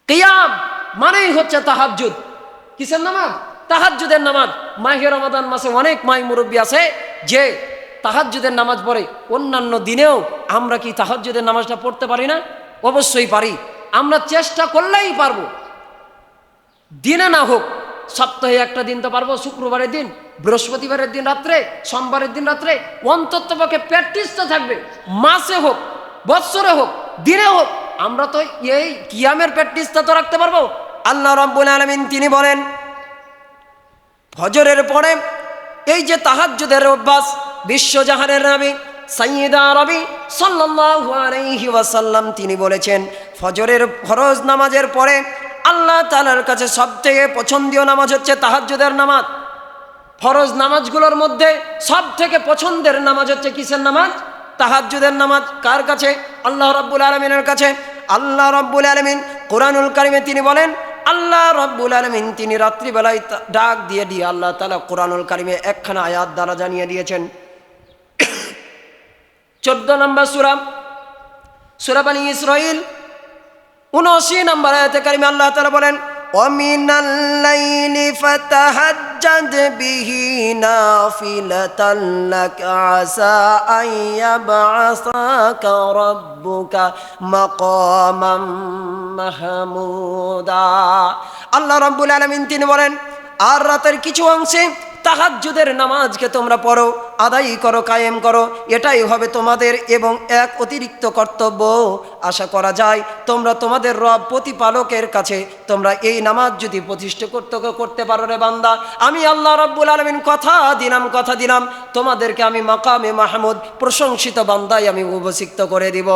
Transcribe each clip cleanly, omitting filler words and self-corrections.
কিয়াম মানেই হচ্ছে তাহাজ্জুদ। কিসের নামাজ? তাহাজ্জুদের নামাজ। মাহে রমাদান মাসে অনেক মাই মুরব্বী আছে যে তাহাজ্জুদের নামাজ পড়ে। অন্যান্য দিনেও আমরা কি তাহাজ্জুদের নামাজটা পড়তে পারি না? অবশ্যই পারি। আমরা চেষ্টা করলেই পারবো। দিনে না হোক, সপ্তাহে একটা দিন তো পারবো, শুক্রবারের দিন, বৃহস্পতিবারের দিন রাত্রে, সোমবারের দিন রাত্রে, অন্তত পক্ষে প্র্যাকটিসটা থাকবে। মাসে হোক, বৎসরে হোক, দিনে হোক, আমরা তো এই কিয়ামের প্র্যাকটিসটা তো রাখতে পারবো। আল্লাহ রাব্বুল আলামিন তিনি বলেন, ফজরের পরে এই যে তাহাজ্জুদের অভ্যাস, বিশ্বজাহানের নবী সাইয়্যিদা রবি সাল্লাল্লাহু আলাইহি ওয়াসাল্লাম তিনি বলেছেন, ফজরের ফরজ নামাজের পরে আল্লাহ তাআলার কাছে সবথেকে পছন্দীয় নামাজ হচ্ছে তাহাজ্জুদের নামাজ। ফরজ নামাজগুলোর মধ্যে সবথেকে পছন্দের নামাজ হচ্ছে কিসের নামাজ? তাহাজ্জুদের নামাজ। কার কাছে? আল্লাহ রাব্বুল আলামিনের কাছে। আল্লাহ রাব্বুল আলামিন কোরআনুল কারিমে তিনি বলেন, আল্লাহ রাব্বুল আলামিন তিনি রাত্রিবেলায় ডাক দিয়ে আল্লাহ তাআলা কোরআনুল কারিমে একখানা আয়াত দ্বারা জানিয়ে দিয়েছেন। 14 নম্বর সূরা বনী ইসরাঈল 79 নম্বর আয়াতে কারিমে আল্লাহ তাআলা বলেন, ওয়ামিনাল লাইলি ফাতাহাজ্জাদ বিহি নাফিলাতান লাকা আসা আইয়াবআসাকা রাব্বুকা মাকামাম মাহমুদা। আল্লাহ রাব্বুল আলামিন তিনি বলেন, আর রাতের কিছু অংশে তাহাজ্জুদের নামাজকে তোমরা পড়ো, আদায় করো, কায়েম করো। এটাই হবে তোমাদের এবং এক অতিরিক্ত কর্তব্য। আশা করা যায় তোমরা তোমাদের রব প্রতিপালকের কাছে তোমরা এই নামাজ যদি প্রতিষ্ঠা করতে পারো রে বান্দা, আমি আল্লাহ রাব্বুল আলামিন কথা দিলাম তোমাদেরকে আমি মাকামে মাহমুদ, প্রশংসিত বান্দায় আমি অভিষিক্ত করে দিব।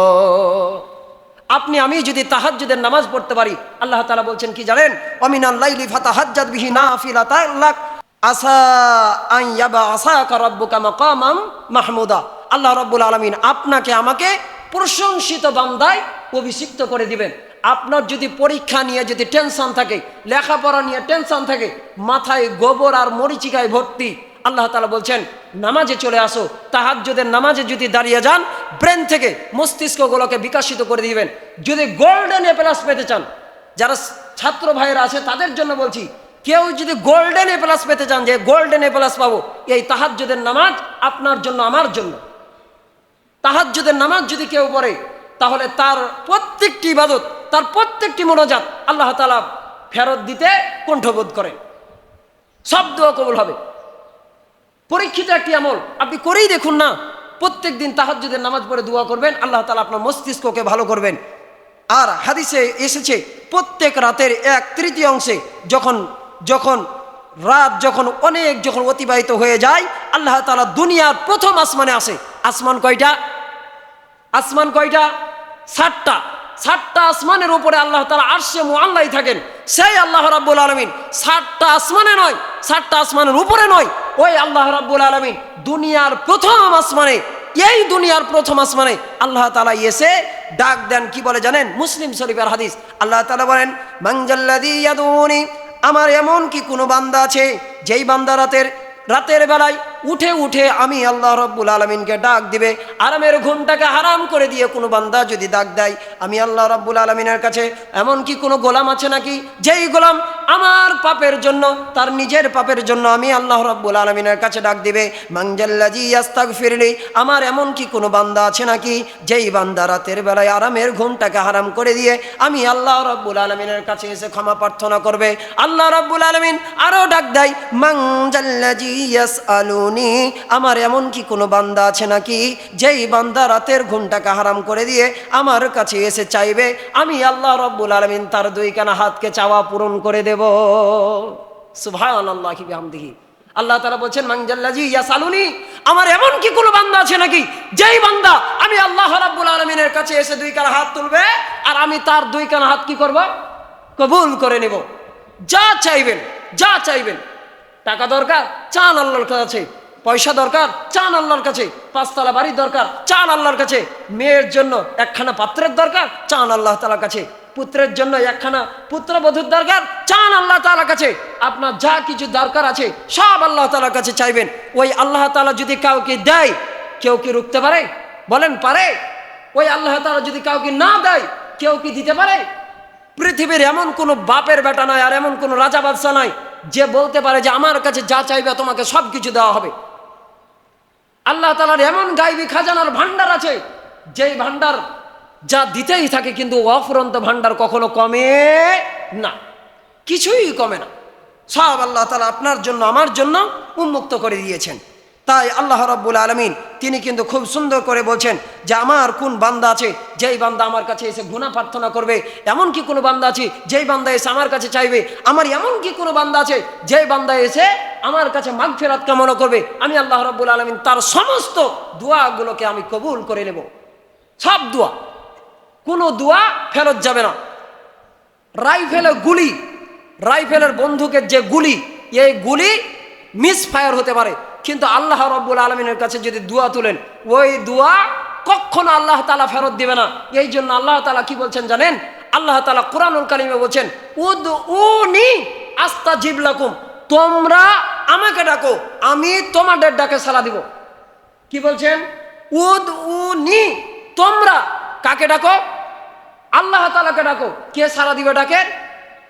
আমি যদি তাহাজ্জুদের নামাজ পড়তে পারি, আল্লাহ তাআলা বলছেন কি জানেন? ওয়ামিনাল লাইলি ফাতাহাজ্জাদ বিহি নাফিলাতান লাক আসা আন ইয়াবআসাকা রাব্বুকা মাকামাম মাহমুদা। আল্লাহ রাব্বুল আলামিন আপনাকে আমাকে প্রশংসিত বান্দায় অভিষিক্ত করে দিবেন। আপনার যদি পরীক্ষা নিয়ে যদি টেনশন থাকে, লেখাপড়া নিয়ে টেনশন থাকে, মাথায় গোবর আর মরিচিকায় ভর্তি, আল্লাহ তাআলা বলছেন নামাজে চলে আসো। তাহাজ্জুদের নামাজে যদি দাঁড়িয়ে যান, ব্রেন থেকে মস্তিষ্কগুলোকে বিকশিত করে দিবেন। যদি গোল্ডেন এ প্লাস পেতে চান, যারা ছাত্র ভাইয়েরা আছে তাদের জন্য বলছি, কেউ যদি গোল্ডেন এ প্লাস পেতে চান, যে গোল্ডেন এ প্লাস পাবো, এই তাহাজ্জুদের নামাজ আপনার জন্য, আমার জন্য। তাহাজ্জুদের নামাজ যদি কেউ পড়ে, তাহলে তার প্রত্যেকটি ইবাদত, তার প্রত্যেকটি মোনাজাত আল্লাহ তাআলা ফেরত দিতে কণ্ঠবোধ করেন। সব দোয়া কবুল হবে। পরীক্ষিত একটি আমল, আপনি করেই দেখুন না। প্রত্যেক দিন তাহাজ্জুদের নামাজ পড়ে দোয়া করবেন, আল্লাহ তাআলা আপনার মস্তিষ্ককে ভালো করবেন। আর হাদিসে এসেছে, প্রত্যেক রাতের 1/3 যখন রাত যখন অতিবাহিত হয়ে যায়, আল্লাহ তাআলা দুনিয়ার প্রথম আসমানে আসে। আসমান কয়টা? 7টা আসমানের উপরে আল্লাহ তাআলা আরশে মুআল্লাই থাকেন। সেই আল্লাহ রাব্বুল আলামিন 7টা আসমানে নয়, 7টা আসমানের উপরে নয়, ওই আল্লাহ রাব্বুল আলামিন দুনিয়ার প্রথম আসমানে, এই দুনিয়ার প্রথম আসমানে আল্লাহ তাআলা এসে ডাক দেন। কি বলে জানেন? মুসলিম শরীফের হাদিস। আল্লাহ তাআলা বলেন, মান জাল্লাযী ইয়াদউনি, আমার এমন কি কোনো বান্দা আছে যেই বান্দা রাতের বেলায় উঠে আমি আল্লাহ রাব্বুল আলামিনকে ডাক দিবে। আরামের ঘুমটাকে হারাম করে দিয়ে কোনো বান্দা যদি ডাক দেয়, আমি আল্লাহ রাব্বুল আলামিনের কাছে এমন কি কোনো গোলাম আছে নাকি যেই গোলাম আমার পাপের জন্য, তার নিজের পাপের জন্য আমি আল্লাহ রাব্বুল আলামিনের কাছে ডাক দিবে? মান জাল্লাযী ইস্তাগফিরলি, আমার এমন কি কোনো বান্দা আছে নাকি যেই বান্দা রাতের বেলায় আরামের ঘুমটাকে হারাম করে দিয়ে আমি আল্লাহ রাব্বুল আলামিনের কাছে এসে ক্ষমা প্রার্থনা করবে? আল্লাহ রাব্বুল আলামিন আরো ডাক দেয়, মান জাল্লাযী ইয়াসআলুনি, আমার এমন কি কোনো বান্দা আছে নাকি যেই বান্দা রাতের ঘুমটাকে হারাম করে দিয়ে আমার কাছে এসে চাইবে? আমি আল্লাহ রাব্বুল আলামিন তার 2 হাতকে চাওয়া পূরণ করে দেব। সুবহানাল্লাহি বিহামদিহি। আল্লাহ তাআলা বলছেন, মান জাল্লাযী ইয়াসআলুনি, আমার এমন কি কোনো বান্দা আছে নাকি যেই বান্দা আমি আল্লাহ রাব্বুল আলামিনের কাছে এসে 2 হাত তুলবে আর আমি তার 2 হাত কি করব? কবুল করে নেব। যা চাইবেন, টাকা দরকার, চান আল্লাহর কাছে। পয়সা দরকার, চান আল্লাহর কাছে। 5তলা বাড়ির দরকার, চান আল্লাহর কাছে। মেয়ের জন্য একখানা পাত্রের দরকার, চান আল্লাহ তাআলার কাছে। পুত্রের জন্য একখানা পুত্রবধূর দরকার, চান আল্লাহ তাআলার কাছে। আপনার যা কিছু দরকার আছে সব আল্লাহ তাআলার কাছে চাইবেন। ওই আল্লাহ তাআলা যদি কাউকে দেয়, কেউ কি রুখতে পারে? বলেন, পারে? ওই আল্লাহ তাআলা যদি কাউকে না দেয়, কেউ কি দিতে পারে? পৃথিবী পৃথিবীর এমন কোনো বাপের বেটা নয়, আর এমন কোনো রাজা বাদশা নয় যে বলতে পারে যে আমার কাছে যা চাইবে তোমাকে সব কিছু দেওয়া হবে। আল্লাহ তাআলার এমন গায়বী খাজানার ভান্ডার আছে, যেই ভান্ডার যা দিতেই থাকে, কিন্তু অফুরন্ত ভান্ডার কখনো কমে না, কিছুই কমে না। সব আল্লাহ তাআলা আপনার জন্য আমার জন্য উন্মুক্ত করে দিয়েছেন। তাই আল্লাহ রাব্বুল আলামিন তিনি কিন্তু খুব সুন্দর করে বলছেন যে আমার কোন বান্দা আছে যেই বান্দা আমার কাছে এসে গুনাহ প্রার্থনা করবে, এমন কি কোনো বান্দা আছে যেই বান্দা এসে আমার কাছে চাইবে, আমার এমন কি কোনো বান্দা আছে যেই বান্দা এসে আমার কাছে মাগফিরাত কামনা করবে, আমি আল্লাহ রাব্বুল আলামিন তার সমস্ত দোয়াগুলোকে আমি কবুল করে নেব। সব দোয়া, কোনো দোয়া ফেরত যাবে না। রাইফেলের বন্দুকের যে গুলি, এই গুলি মিস ফায়ার হতে পারে, কিন্তু আল্লাহ রাব্বুল আলামিনের কাছে যদি দোয়া তুলেন, ওই দোয়া কখনো আল্লাহ তাআলা ফেরত দিবে না। এই জন্য আল্লাহ তাআলা কি বলছেন জানেন? আল্লাহ তাআলা কুরআনুল কারীমে বলছেন উদউনি আস্তাজিব লাকুম, তোমরা আমাকে ডাকো, আমি তোমাদের ডাকে সাড়া দিব। কি বলছেন? উদউনি, তোমরা কাকে ডাকো? আল্লাহ তাআলাকে ডাকো। কে সাড়া দিবে ডাকে?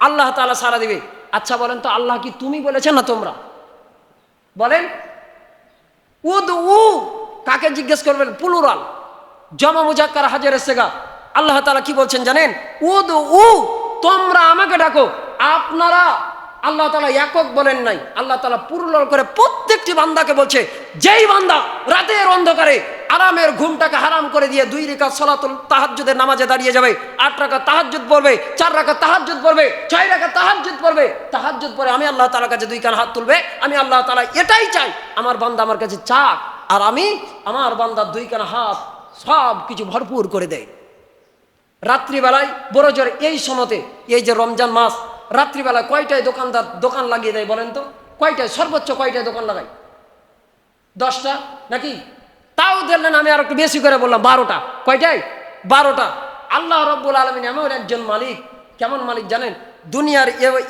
আল্লাহ তাআলা সাড়া দিবে। আচ্ছা বলেন তো, আল্লাহ কি তুমি বলেছেন না তোমরা? বলেন। উদউ কাকে জিজ্ঞেস করবেন? প্লুরাল, জমা মুজাক্কার হাজারে সেগা। আল্লাহ তাআলা কি বলছেন জানেন? উদউ, তোমরা আমাকে ডাকো। আপনারা আল্লাহ তাআলা একক বলেন নাই, আল্লাহ তাআলা প্লুরাল করে প্রত্যেকটি বান্দাকে বলছে। যেই বান্দা রাতের অন্ধকারে আরামের ঘুমটাকে হারাম করে দিয়ে 2 রাকাত সালাতুল তাহাজ্জুদের নামাজে দাঁড়িয়ে যাবে, 8 রাকাত তাহাজ্জুদ পড়বে, 4 রাকাত তাহাজ্জুদ পড়বে, 6 রাকাত তাহাজ্জুদ পড়বে, তাহাজ্জুদ পড়ে আমি আল্লাহ তাআলার কাছে 2 কান হাত তুলবে, আমি আল্লাহ তাআলা এটাই চাই আমার বান্দা আমার কাছে চাক, আর আমি আমার বান্দার 2 কান হাত সব কিছু ভরপুর করে দেই। রাত্রিবেলায় বড় জোরে এই সময়তে, এই যে রমজান মাস, রাত্রিবেলায় কয়টায় দোকানদার দোকান লাগিয়ে দেয় বলেন তো? কয়টায়? সর্বোচ্চ কয়টায় দোকান লাগায়? 10টা নাকি? তাও দেখলেন আমি আর একটু বেশি করে বললাম 12টা। কয়টায়? 12টা। আল্লাহ রাব্বুল আলামিন এমন একজন মালিক, কেমন মালিক জানেন? দুনিয়ার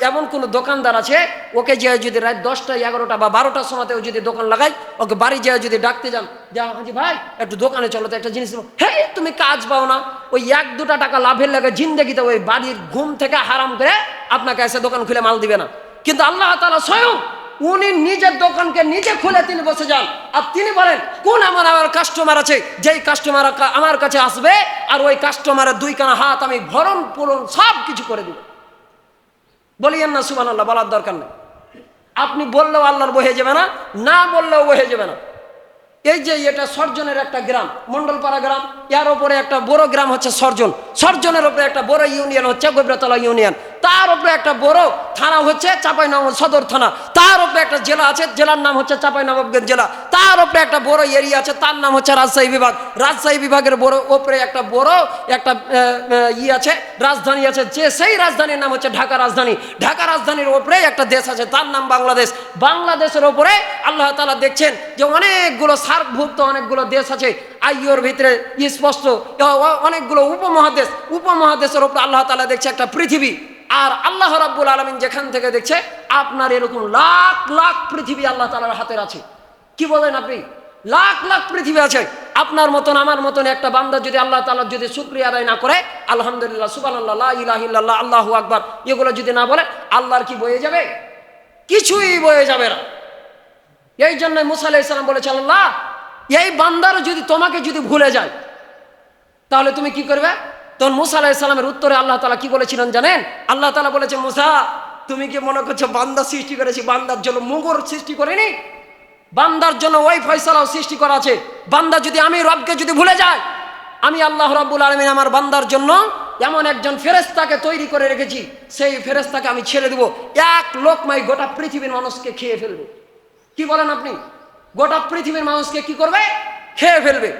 এমন কোন দোকানদার আছে, ওকে যে যদি রাত 10টা 11টা বা 12টার সময়তেও যদি দোকান লাগাই, ওকে বাড়ি যেয়ে যদি ডাকতে যান, যা হাজি ভাই একটু দোকানে চলো তো, একটা জিনিস দেবো, হ্যাঁ তুমি কাজ পাও না, ওই 1-2 টাকা লাভের লাগে জিন্দেগিতে ওই বাড়ির ঘুম থেকে হারাম করে আপনাকে এসে দোকান খুলে মাল দিবে না। কিন্তু আল্লাহ তাআলা স্বয়ং উনি নিজের দোকানকে নিজে খুলে তিনি বসে যান, আর তিনি বলেন কোন আমার কাস্টমার আছে, যেই কাস্টমার আমার কাছে আসবে আর ওই কাস্টমারের 2 কানা হাত আমি ভরণ পূরণ সব কিছু করে দিব। বলিয়েন না সুবহানাল্লাহ, বলার দরকার নেই। আপনি বললেও আল্লাহর বহে যাবে না, না বললেও বহে যাবে না। এই যে এটা সরজনের একটা গ্রাম, মন্ডলপাড়া গ্রাম, এর উপরে একটা বড় গ্রাম হচ্ছে সরজন, সরজনের উপরে একটা বড় ইউনিয়ন হচ্ছে গোবরাতলা ইউনিয়ন, তার উপরে একটা বড় থানা হচ্ছে চাঁপাইনবাবগঞ্জ সদর থানা, তার উপরে একটা জেলা আছে, জেলার নাম হচ্ছে চাঁপাইনবাবগঞ্জ জেলা, তার উপরে একটা বড় এরিয়া আছে, তার নাম হচ্ছে রাজশাহী বিভাগ, রাজশাহী বিভাগের বড় উপরে একটা বড় একটা আছে, রাজধানী আছে, যে সেই রাজধানীর নাম হচ্ছে ঢাকা রাজধানী, ঢাকা রাজধানীর উপরে একটা দেশ আছে, তার নাম বাংলাদেশ, বাংলাদেশের উপরে আল্লাহ তাআলা দেখছেন যে অনেকগুলো সার্কভুক্ত অনেকগুলো দেশ আছে, আইওর ভিতরে স্পষ্ট অনেকগুলো উপমহাদেশ, উপমহাদেশের উপরে আল্লাহ তাআলা দেখছে একটা পৃথিবী। আর আল্লাহ রাব্বুল আলামিন যেখান থেকে দেখছে আপনার এরকম লাখ লাখ পৃথিবী আল্লাহ তাআলার হাতের আছে। কি বলেন আপনি? লাখ লাখ পৃথিবী আছে। আপনার মতন আমার মতন একটা বান্দা যদি আল্লাহ তাআলার যদি শুকরিয়া আদায় না করে, আলহামদুলিল্লাহ, সুবহানাল্লাহ, লা ইলাহা ইল্লাল্লাহ, আল্লাহু আকবার, এগুলো যদি না বলে, আল্লাহর কি বয়ে যাবে? কিছুই বয়ে যাবে না। এই জন্য মুসা আলাইহিস সালাম বলেছেন, আল্লাহ এই বান্দার যদি তোমাকে যদি ভুলে যায় তাহলে তুমি কি করবে? তখন মুসা আলাইহিস সালামের উত্তরে আল্লাহ তাআলা কি বলেছিলেন জানেন? আল্লাহ তাআলা বলেছে, মুসা তুমি কি মনে করছো বান্দা সৃষ্টি করেছি, বান্দার জন্য মুগুর সৃষ্টি করিনি? বান্দার জন্য ওই ফয়সালাও সৃষ্টি করা আছে। বান্দা যদি আমি রবকে যদি ভুলে যায়, আমি আল্লাহ রাব্বুল আলামিন আমার বান্দার জন্য এমন একজন ফেরেশতাকে তৈরি করে রেখেছি, সেই ফেরেশতাকে আমি ছেড়ে দেব, এক লোকমাই গোটা পৃথিবীর মানুষকে খেয়ে ফেলবে। কি বলেন আপনি? গোটা পৃথিবীর মানুষকে কি করবে? খেয়ে ফেলবে।